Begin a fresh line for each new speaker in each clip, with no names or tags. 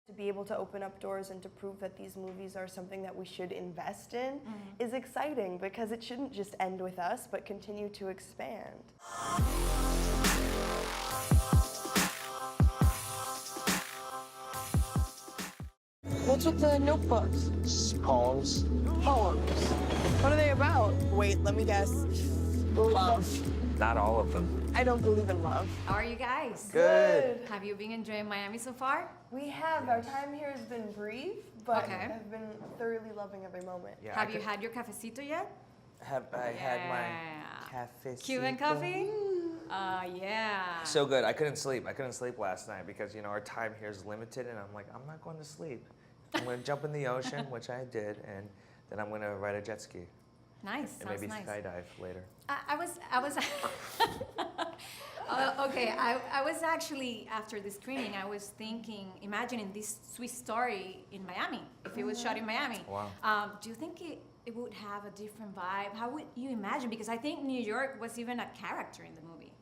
To be able to open up doors and to prove that these movies are something that we should invest in is exciting because it shouldn't just end with us, but continue to expand. What's with the notebooks?
Poems.
Poems. What are they about? Wait, let me guess. Love.
Not all of them.
I don't believe in love.
How are you guys?
Good.
Have you been enjoying Miami so far?
We have. Our time here has been brief, but
Okay.
I've been thoroughly loving every moment.
Yeah,
Have you had your cafecito yet?
Have I had my
Yeah.
cafe?
Cuban coffee? Yeah.
So good. I couldn't sleep. I couldn't sleep last night because our time here is limited, and I'm like, I'm not going to sleep. I'm going to jump in the ocean, which I did, and then I'm going to ride a jet ski
Nice.
and
Sounds
maybe
nice.
skydive later.
I was okay. I was actually, after the screening, I was thinking, imagining this sweet story in Miami, if it was shot in Miami.
Wow.
Do you think it would have a different vibe? How would you imagine? Because I think New York was even a character in the movie.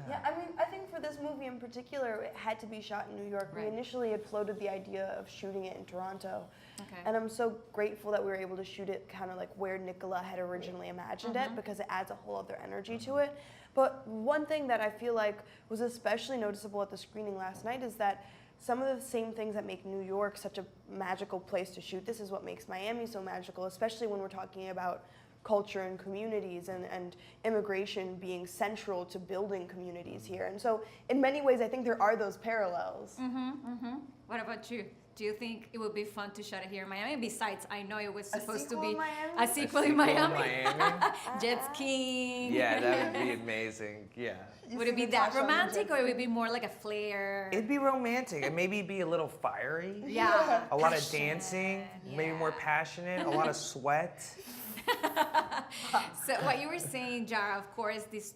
Yeah, I mean, I think for this movie in particular, it had to be shot in New York.
Right.
We initially had floated the idea of shooting it in Toronto.
Okay.
And I'm so grateful that we were able to shoot it kind of like where Nicola had originally imagined it, because it adds a whole other energy to it. But one thing that I feel like was especially noticeable at the screening last night is that some of the same things that make New York such a magical place to shoot this is what makes Miami so magical, especially when we're talking about culture and communities and immigration being central to building communities here. And so in many ways, I think there are those parallels.
What about you? Do you think it would be fun to shoot it here in Miami? Besides, I know it was supposed to
sequel
be
in Miami?
a sequel in Miami. Jet skiing.
Yeah, that would be amazing. Yeah.
Would it be that romantic, or it would be more like a flair?
It'd be romantic and maybe be a little fiery.
Yeah.
A lot of
Passion.
dancing, maybe more
Yeah.
passionate, a lot of sweat.
So what you were saying, Yara, of course, this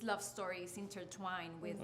love story is intertwined with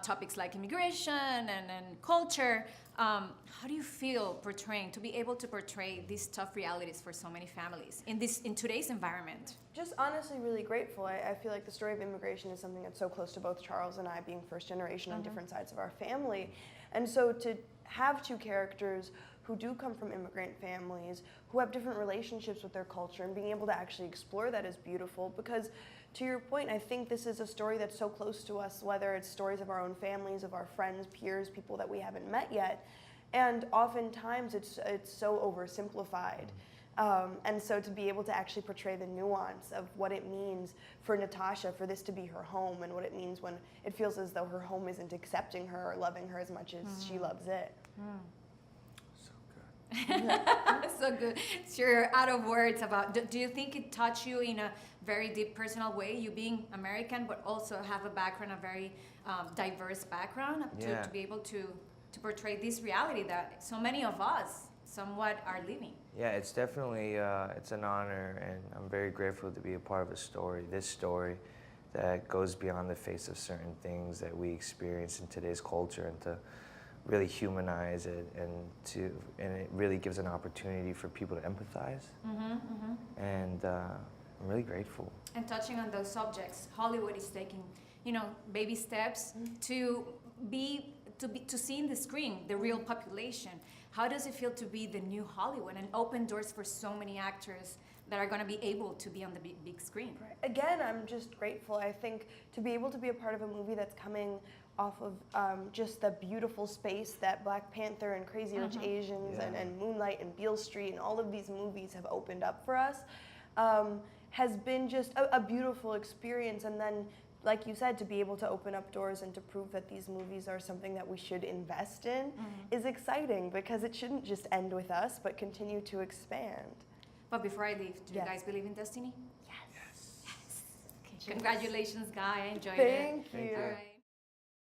topics like immigration and culture. How do you feel to be able to portray these tough realities for so many families in today's environment?
Just honestly really grateful. I feel like the story of immigration is something that's so close to both Charles and I, being first generation on different sides of our family. And so to have two characters who do come from immigrant families, who have different relationships with their culture, and being able to actually explore that is beautiful, because to your point, I think this is a story that's so close to us, whether it's stories of our own families, of our friends, peers, people that we haven't met yet. And oftentimes it's so oversimplified. And so to be able to actually portray the nuance of what it means for Natasha, for this to be her home, and what it means when it feels as though her home isn't accepting her or loving her as much as she loves it.
So good. So you're out of words about, do you think it touched you in a very deep personal way, you being American, but also have a background, a very diverse background, to be able to portray this reality that so many of us somewhat are living?
Yeah, it's definitely, it's an honor, and I'm very grateful to be a part of this story that goes beyond the face of certain things that we experience in today's culture, and to really humanize it, and it really gives an opportunity for people to empathize. And I'm really grateful.
And touching on those subjects, Hollywood is taking, baby steps to see in the screen the real population. How does it feel to be the new Hollywood and open doors for so many actors that are going to be able to be on the big screen?
Right. Again, I'm just grateful. I think to be able to be a part of a movie that's coming off of just the beautiful space that Black Panther and Crazy Rich Asians and Moonlight and Beale Street and all of these movies have opened up for us has been just a beautiful experience. And then, like you said, to be able to open up doors and to prove that these movies are something that we should invest in is exciting, because it shouldn't just end with us, but continue to expand.
But before I leave, do you guys believe in destiny?
Yes.
Okay. Congratulations, Guy. I enjoyed it.
Thank you.
All right.